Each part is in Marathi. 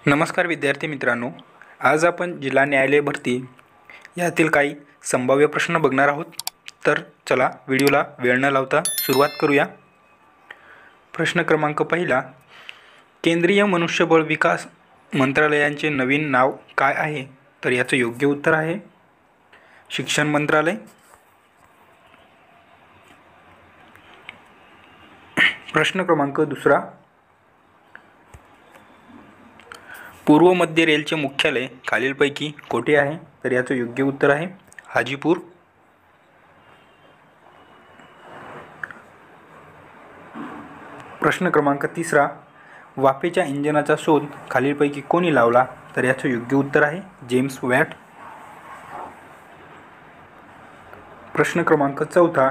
नमस्कार विद्यार्थी मित्रांनो, आज आपण जिल्हा न्यायालय भरती यातील काही संभाव्य प्रश्न बघणार आहोत. तर चला व्हिडिओला वेळ न लावता सुरुवात करूया. प्रश्न क्रमांक पहिला, केंद्रीय मनुष्यबळ विकास मंत्रालयाचे नवीन नाव काय आहे? तर याचं योग्य उत्तर आहे शिक्षण मंत्रालय. प्रश्न क्रमांक दुसरा, पूर्व मध्य रेलचे मुख्यालय खालीलपैकी कोठे आहे? तर याचं योग्य उत्तर आहे हाजीपूर. प्रश्न क्रमांक तिसरा, वाफेच्या इंजिनाचा शोध खालीलपैकी कोणी लावला? तर याचं योग्य उत्तर आहे जेम्स वॅट. प्रश्न क्रमांक चौथा,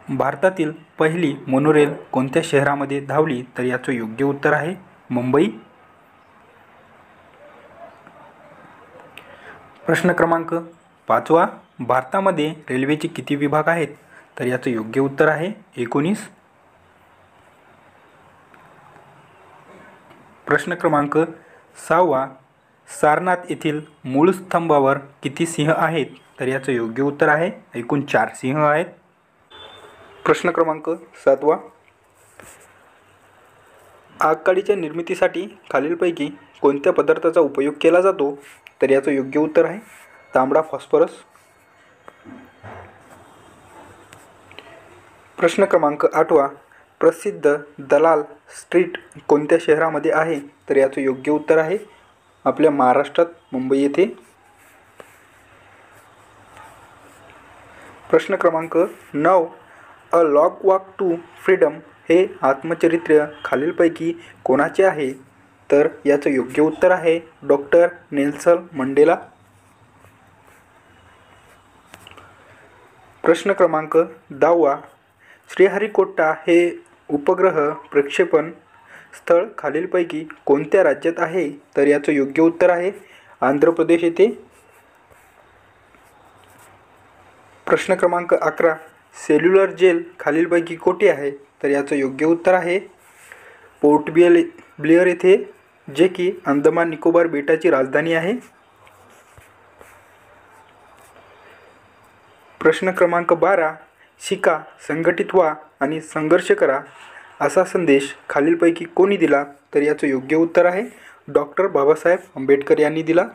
भारतातील पहिली मोनोरेल कोणत्या शहरामध्ये धावली? तर याचं योग्य उत्तर आहे मुंबई. प्रश्न क्रमांक पाचवा, भारतामध्ये रेल्वेचे किती विभाग आहेत? तर याचं योग्य उत्तर आहे 19. प्रश्न क्रमांक 6वा, सारनाथ येथील मूळ स्तंभावर किती सिंह आहेत? तर याचं योग्य उत्तर आहे एकूण 4 सिंह आहेत. प्रश्न क्रमांक 7वा, आगकाडीच्या निर्मितीसाठी खालीलपैकी कोणत्या पदार्थाचा उपयोग केला जातो? तर याचं योग्य उत्तर आहे तांबडा फॉस्फरस. प्रश्न क्रमांक 8वा, प्रसिद्ध दलाल स्ट्रीट कोणत्या शहरामध्ये आहे? तर याचं योग्य उत्तर आहे आपल्या महाराष्ट्रात मुंबई येथे. प्रश्न क्रमांक 9, a long walk to freedom हे आत्मचरित्र खालीलपैकी कोणाचे आहे? तर याचं योग्य उत्तर आहे डॉक्टर नेल्सन मंडेला. प्रश्न क्रमांक 10वा, श्रीहरिकोटा हे उपग्रह प्रक्षेपण स्थळ खालीलपैकी कोणत्या राज्यात आहे? तर याचं योग्य उत्तर आहे आंध्र प्रदेश येथे. प्रश्न क्रमांक 11, सेल्युलर जेल खालीलपैकी कोठे आहे? तर याचं योग्य उत्तर आहे पोर्ट ब्लेअर येथे, जे की अंदमान निकोबार बेटाची राजधानी आहे. प्रश्न क्रमांक 12, शिका, संघटित व्हा आणि संघर्ष करा असा संदेश खालीलपैकी कोणी दिला? तर याचं योग्य उत्तर आहे डॉक्टर बाबासाहेब आंबेडकर यांनी दिला.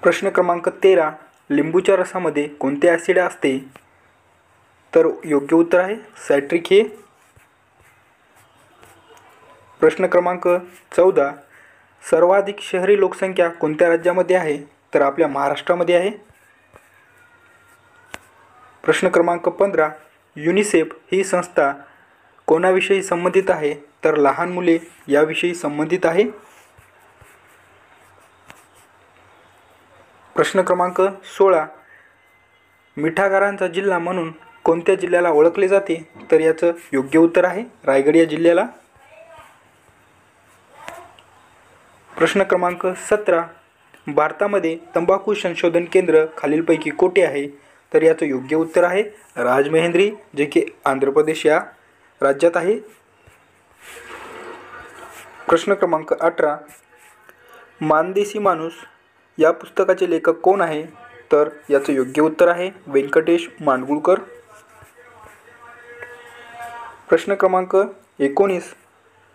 प्रश्न क्रमांक 13, लिंबूच्या रसामध्ये कोणते ॲसिड असते? तर योग्य उत्तर आहे सायट्रिक हे. प्रश्न क्रमांक 14, सर्वाधिक शहरी लोकसंख्या कोणत्या राज्यामध्ये आहे? तर आपल्या महाराष्ट्रामध्ये आहे. प्रश्न क्रमांक 15, युनिसेफ ही संस्था कोणाविषयी संबंधित आहे? तर लहान मुले याविषयी संबंधित आहे. प्रश्न क्रमांक 16, मिठागरांचा जिल्हा म्हणून कोणत्या जिल्ह्याला ओळखले जाते? तर याचं योग्य उत्तर आहे रायगड या जिल्ह्याला. प्रश्न क्रमांक 17, भारतामध्ये तंबाखू संशोधन केंद्र खालीलपैकी कोठे आहे? तर याचं योग्य उत्तर आहे राजमहेंद्री, जे की आंध्र प्रदेश या राज्यात आहे. प्रश्न क्रमांक 18, मानदेशी माणूस या पुस्तकाचे लेखक कोण आहे? तर याचं योग्य उत्तर आहे व्यंकटेश माडगूळकर. प्रश्न क्रमांक 19,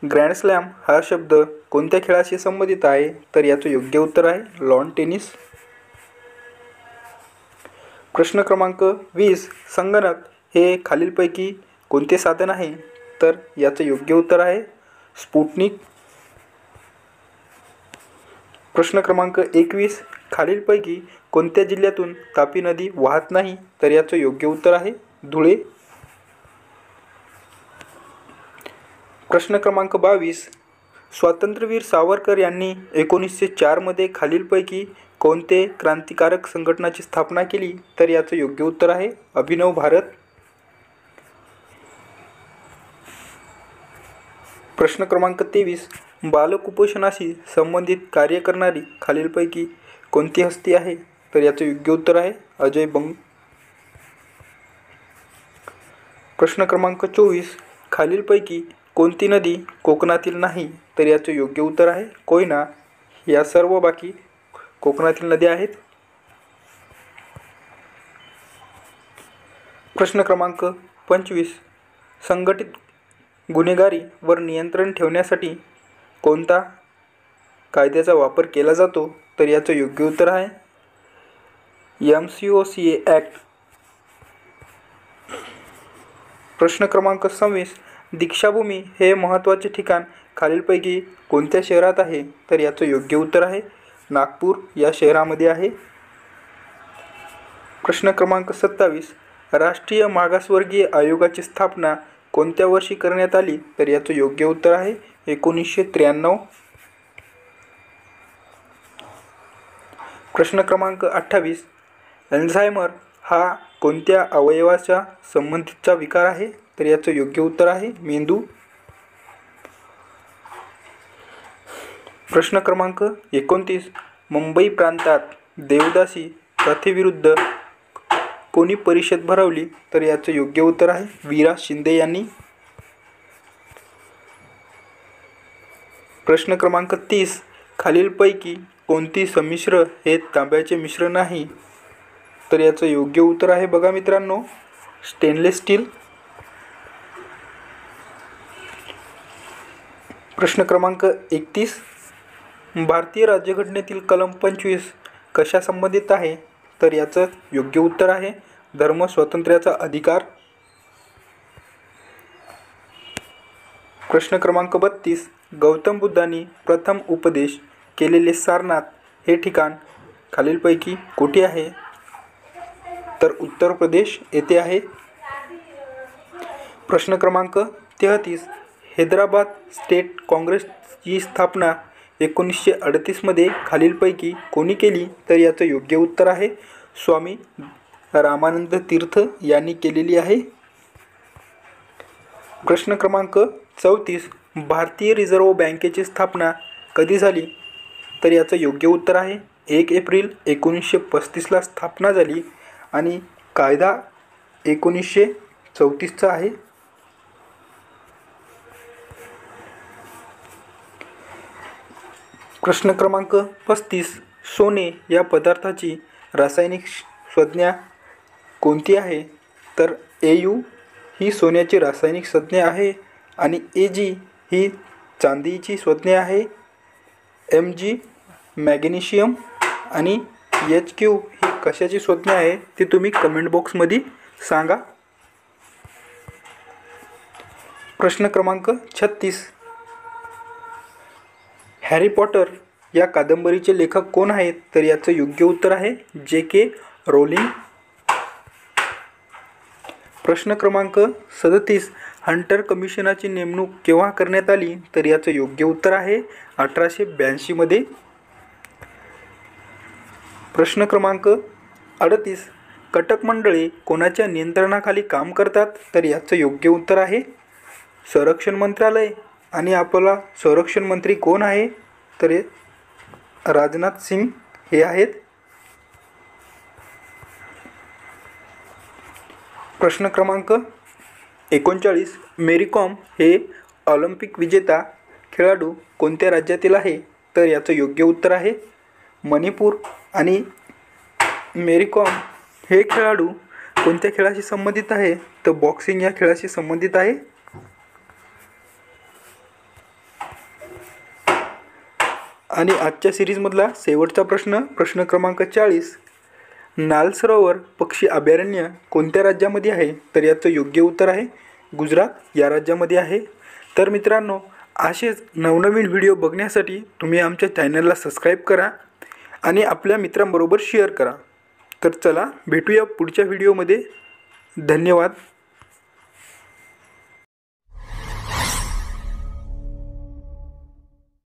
ग्रँड स्लॅम हा शब्द कोणत्या खेळाशी संबंधित आहे? तर याचं योग्य उत्तर आहे लॉन टेनिस. प्रश्न क्रमांक 20, संगणक हे खालीलपैकी कोणते साधन आहे? तर याचं योग्य उत्तर आहे स्पुटनिक. प्रश्न क्रमांक 21, खालीलपैकी कोणत्या जिल्ह्यातून तापी नदी वाहत नाही? तर याचं योग्य उत्तर आहे धुळे. प्रश्न क्रमांक 22, स्वातंत्र्यवीर सावरकर यांनी 1904 मध्ये खालीलपैकी कोणते क्रांतिकारक संघटनाची स्थापना केली? तर याचं योग्य उत्तर आहे अभिनव भारत. प्रश्न क्रमांक 23, बालकुपोषणाशी संबंधित कार्य करणारी खालीलपैकी कोणती हस्ती आहे? तर याचं योग्य उत्तर आहे अजय बंग. प्रश्न क्रमांक 24, खालीलपैकी कोणती नदी कोकणातील नाही? तर याचं योग्य उत्तर आहे कोयना. या सर्व बाकी कोकणातील नद्या आहेत. प्रश्न क्रमांक 25. संघटित गुन्हेगारीवर नियंत्रण ठेवण्यासाठी कोणता कायद्याचा वापर केला जातो? तर याचं योग्य उत्तर आहे MCOCA ॲक्ट. प्रश्न क्रमांक 26. दीक्षाभूमी हे महत्त्वाचे ठिकाण खालीलपैकी कोणत्या शहरात आहे? तर याचं योग्य उत्तर आहे नागपूर या शहरामध्ये आहे. प्रश्न क्रमांक 27. राष्ट्रीय मागासवर्गीय आयोगाची स्थापना कोणत्या वर्षी करण्यात आली? तर याचं योग्य उत्तर आहे 1993. प्रश्न क्रमांक 28. अल्झायमर हा कोणत्या अवयवाच्या संबंधितचा विकार आहे? तर याचं योग्य उत्तर आहे मेंदू. प्रश्न क्रमांक 29. मुंबई प्रांतात देवदासी प्रथेविरुद्ध कोणी परिषद भरवली? तर याचं योग्य उत्तर आहे वीरा शिंदे यांनी. प्रश्न क्रमांक 30. खालीलपैकी कोणती संमिश्र हे तांब्याचे मिश्र नाही? तर याचं योग्य उत्तर आहे बघा मित्रांनो स्टेनलेस स्टील. प्रश्न क्रमांक 31. भारतीय राज्यघटनेतील कलम 25 कशा संबंधित आहे? तर याचं योग्य उत्तर आहे धर्म स्वातंत्र्याचा अधिकार. प्रश्न क्रमांक 32. गौतम बुद्धांनी प्रथम उपदेश केलेले सारनाथ हे ठिकाण खालीलपैकी कोठे आहे? तर उत्तर प्रदेश येथे आहे. प्रश्न क्रमांक 33. हैदराबाद स्टेट काँग्रेसची स्थापना 1938 मध्ये खालीलपैकी कोणी केली? तर याचं योग्य उत्तर आहे स्वामी रामानंद तीर्थ यांनी केलेली आहे. प्रश्न क्रमांक 34. भारतीय रिझर्व्ह बँकेची स्थापना कधी झाली? तर याचं योग्य उत्तर आहे 1 एप्रिल 1935ला स्थापना झाली आणि कायदा 1934चा आहे. प्रश्न क्रमांक 35. सोने या पदार्थाची रासायनिक संज्ञा कोणती आहे? तर Au ही सोन्याची रासायनिक संज्ञा आहे आणि Ag ही चांदीची संज्ञा आहे. Mg मॅग्नेशियम आणि Hq ही कशाची संज्ञा आहे ते तुम्ही कमेंट बॉक्समध्ये सांगा. प्रश्न क्रमांक 36. हॅरी पॉटर या कादंबरीचे लेखक कोण आहेत? तर याचं योग्य उत्तर आहे J.K. रोलिंग. प्रश्न क्रमांक 37. हंटर कमिशनची नेमणूक केव्हा करण्यात आली? तर याचं योग्य उत्तर आहे 1882 मध्ये. प्रश्न क्रमांक 38. कटक मंडळे कोणाच्या नियंत्रणाखाली काम करतात? तर याचं योग्य उत्तर आहे संरक्षण मंत्रालय. आणि आपला संरक्षण मंत्री कोण आहे? तर राजनाथ सिंग हे आहेत. प्रश्न क्रमांक 39. मेरी कॉम हे ऑलिम्पिक विजेता खेळाडू कोणत्या राज्यातील आहे? तर याचं योग्य उत्तर आहे मणिपूर. आणि मेरी कॉम हे खेळाडू कोणत्या खेळाशी संबंधित आहे? तर बॉक्सिंग या खेळाशी संबंधित आहे. आणि आजच्या सिरीजमधला शेवटचा प्रश्न क्रमांक 40. नाल सरोवर पक्षी अभयारण्य कोणत्या राज्यामध्ये आहे? तर याचं योग्य उत्तर आहे गुजरात या राज्यामध्ये आहे. तर मित्रांनो, असेच नवनवीन व्हिडिओ बघण्यासाठी तुम्ही आमच्या चॅनलला सबस्क्राईब करा आणि आपल्या मित्रांबरोबर शेअर करा. तर चला भेटूया पुढच्या व्हिडिओमध्ये. धन्यवाद.